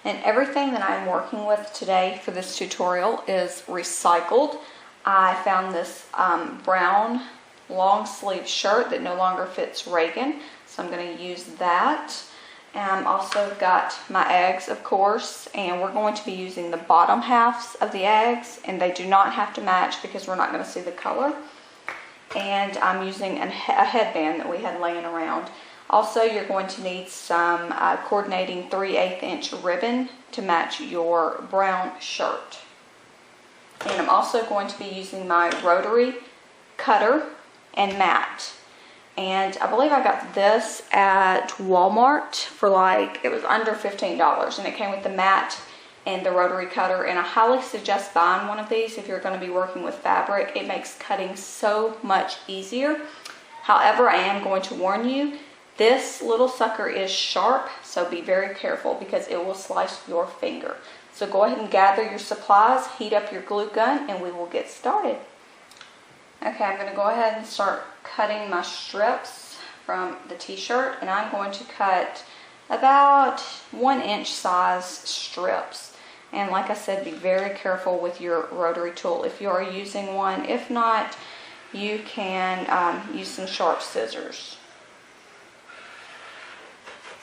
And everything that I'm working with today for this tutorial is recycled. I found this brown long sleeve shirt that no longer fits Reagan, so I'm going to use that. And also got my eggs, of course, and we're going to be using the bottom halves of the eggs, and they do not have to match because we're not going to see the color. And I'm using a headband that we had laying around. Also, you're going to need some coordinating 3/8 inch ribbon to match your brown shirt. And I'm also going to be using my rotary cutter and mat. And I believe I got this at Walmart for it was under $15, and it came with the mat and the rotary cutter, and I highly suggest buying one of these if you're going to be working with fabric. It makes cutting so much easier. However, I am going to warn you, this little sucker is sharp, so be very careful because it will slice your finger. So go ahead and gather your supplies, heat up your glue gun, and we will get started. Okay, I'm going to go ahead and start cutting my strips from the t-shirt, and I'm going to cut about 1-inch size strips. And like I said, be very careful with your rotary tool if you are using one. If not, you can use some sharp scissors.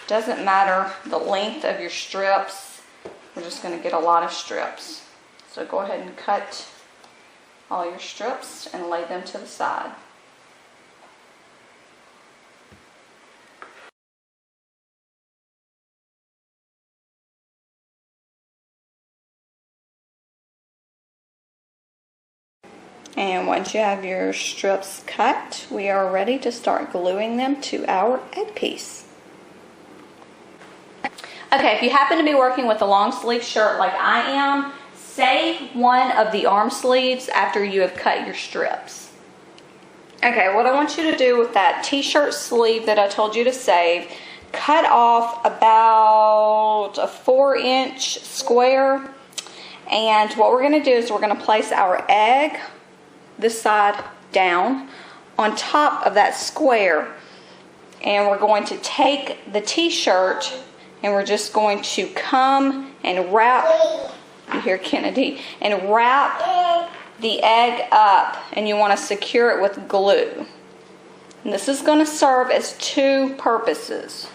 Doesn't matter the length of your strips, we're just going to get a lot of strips. So go ahead and cut all your strips and lay them to the side. And once you have your strips cut, we are ready to start gluing them to our egg piece. Okay, if you happen to be working with a long sleeve shirt like I am, save one of the arm sleeves after you have cut your strips. Okay, what I want you to do with that t-shirt sleeve that I told you to save, cut off about a 4-inch square. And what we're going to do is we're going to place our egg, this side down, on top of that square. And we're going to take the t-shirt and we're just going to come and wrap, you hear Kennedy, and wrap the egg up, and you want to secure it with glue. And this is going to serve as two purposes.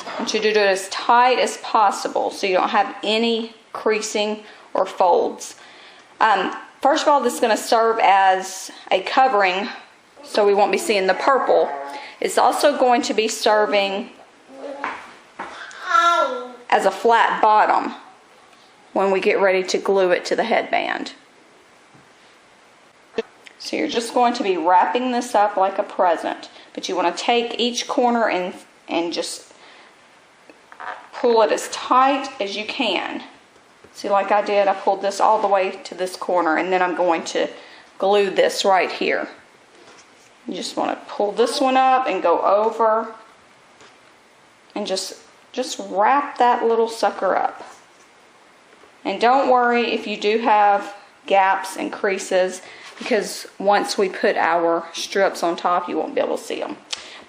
I want you to do it as tight as possible so you don't have any creasing or folds. First of all, this is going to serve as a covering so we won't be seeing the purple. It's also going to be serving as a flat bottom when we get ready to glue it to the headband. So you're just going to be wrapping this up like a present, but you want to take each corner and just pull it as tight as you can. See, like I did, I pulled this all the way to this corner, and then I'm going to glue this right here. You just want to pull this one up and go over and just wrap that little sucker up. And don't worry if you do have gaps and creases, because once we put our strips on top, you won't be able to see them.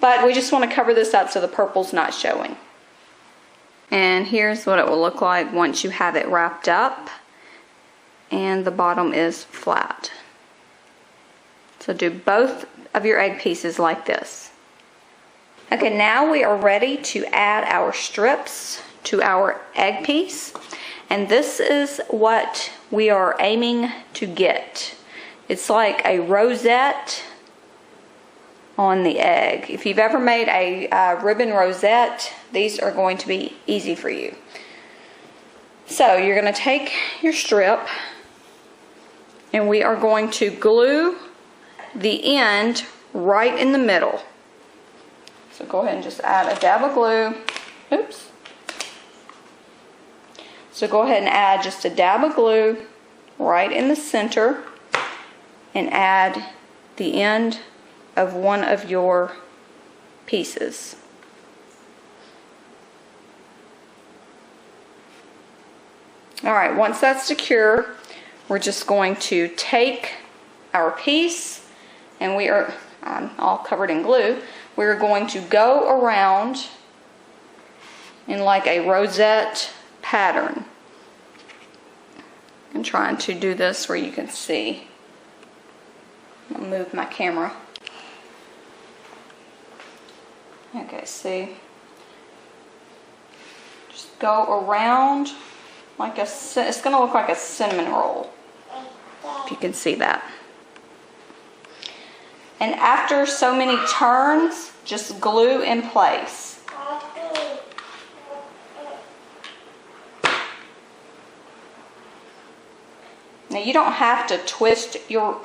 But we just want to cover this up so the purple's not showing. And here's what it will look like once you have it wrapped up and the bottom is flat. So do both of your egg pieces like this. Okay, now we are ready to add our strips to our egg piece. And this is what we are aiming to get. It's like a rosette on the egg. If you've ever made a ribbon rosette, these are going to be easy for you. So you're going to take your strip and we are going to glue the end right in the middle. So go ahead and just add a dab of glue. Oops. So go ahead and add just a dab of glue right in the center and add the end of one of your pieces. Alright, once that's secure, we're just going to take our piece, and we are all covered in glue. We're going to go around in like a rosette pattern. I'm trying to do this where you can see. I'll move my camera. Okay, see? Just go around like it's going to look like a cinnamon roll, if you can see that. And after so many turns, just glue in place. Now you don't have to twist your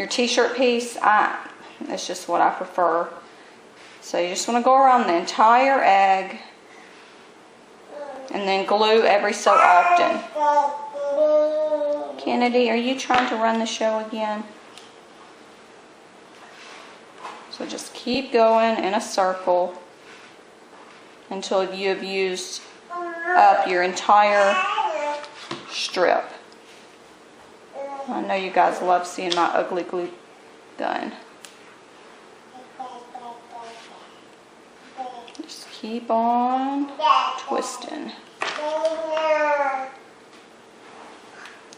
t-shirt piece. That's just what I prefer. So you just want to go around the entire egg and then glue every so often. Kennedy, are you trying to run the show again? So just keep going in a circle until you have used up your entire strip. I know you guys love seeing my ugly glue gun. Just keep on twisting. I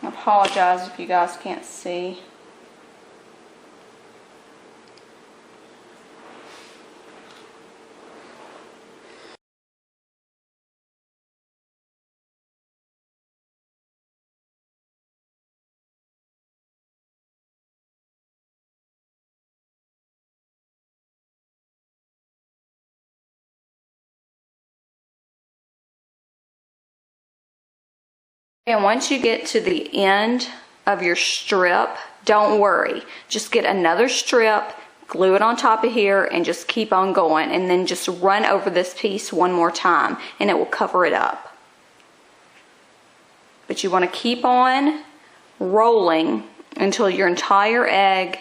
apologize if you guys can't see. And once you get to the end of your strip, don't worry. Just get another strip, glue it on top of here, and just keep on going. And then just run over this piece one more time, and it will cover it up. But you want to keep on rolling until your entire egg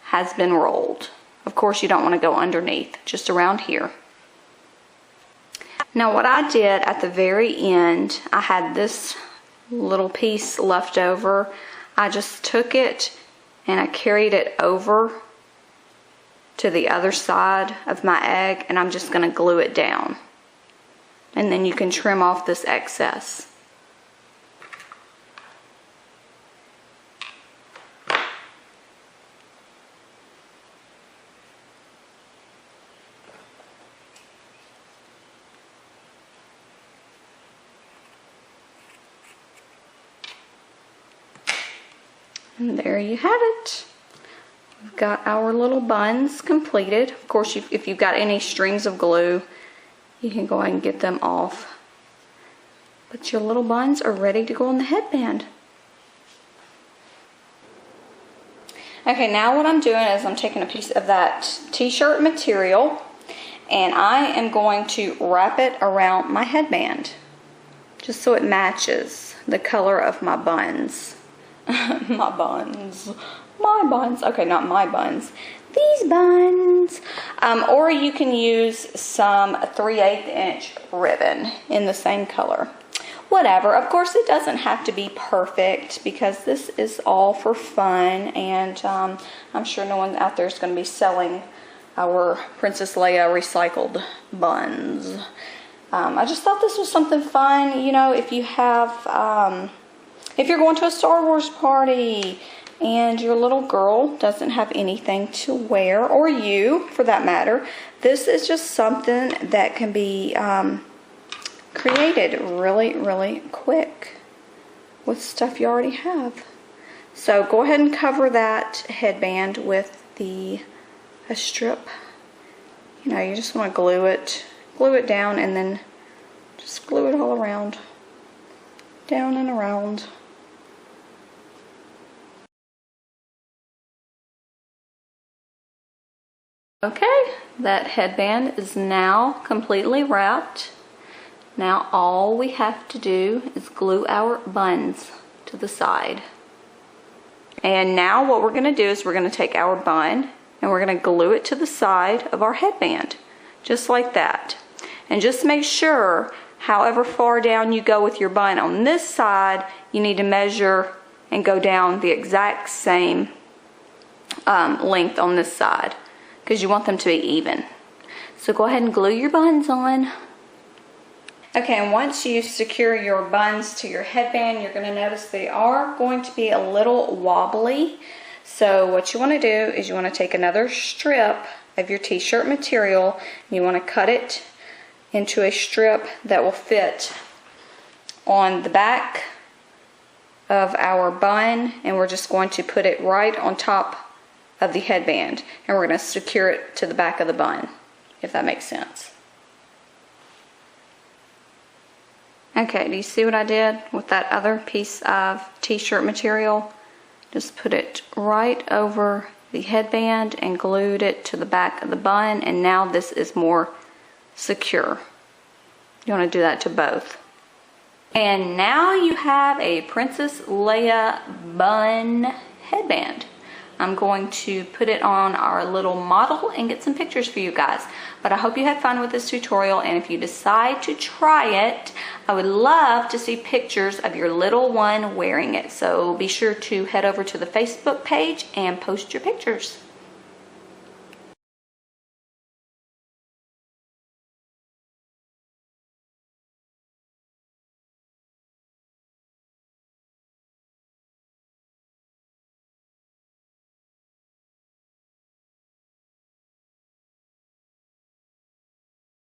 has been rolled. Of course, you don't want to go underneath, just around here. Now what I did at the very end, I had this little piece left over. I just took it and I carried it over to the other side of my egg, and I'm just going to glue it down. And then you can trim off this excess. And there you have it. We've got our little buns completed. Of course, if you've got any strings of glue, you can go ahead and get them off. But your little buns are ready to go on the headband. Okay, now what I'm doing is I'm taking a piece of that t-shirt material and I am going to wrap it around my headband just so it matches the color of my buns. My buns. Okay, not my buns. These buns. Or you can use some 3/8 inch ribbon in the same color. Whatever. Of course, it doesn't have to be perfect because this is all for fun, and I'm sure no one out there is going to be selling our Princess Leia recycled buns. I just thought this was something fun. You know, if you have... if you're going to a Star Wars party and your little girl doesn't have anything to wear, or you for that matter, this is just something that can be created really, really quick with stuff you already have. So go ahead and cover that headband with a strip. You know, you just want to glue it down, and then just glue it all around, down and around. Okay, that headband is now completely wrapped. Now all we have to do is glue our buns to the side. And now what we're going to do is we're going to take our bun and we're going to glue it to the side of our headband, just like that. And just make sure, however far down you go with your bun on this side, you need to measure and go down the exact same length on this side, because you want them to be even. So go ahead and glue your buns on. Okay, and once you secure your buns to your headband, you're going to notice they are going to be a little wobbly. So what you want to do is you want to take another strip of your t-shirt material, and you want to cut it into a strip that will fit on the back of our bun, and we're just going to put it right on top of the headband, and we're going to secure it to the back of the bun, if that makes sense. Okay, do you see what I did with that other piece of t-shirt material? Just put it right over the headband and glued it to the back of the bun, and now this is more secure. You want to do that to both. And now you have a Princess Leia bun headband. I'm going to put it on our little model and get some pictures for you guys. But I hope you had fun with this tutorial, and if you decide to try it, I would love to see pictures of your little one wearing it. So be sure to head over to the Facebook page and post your pictures.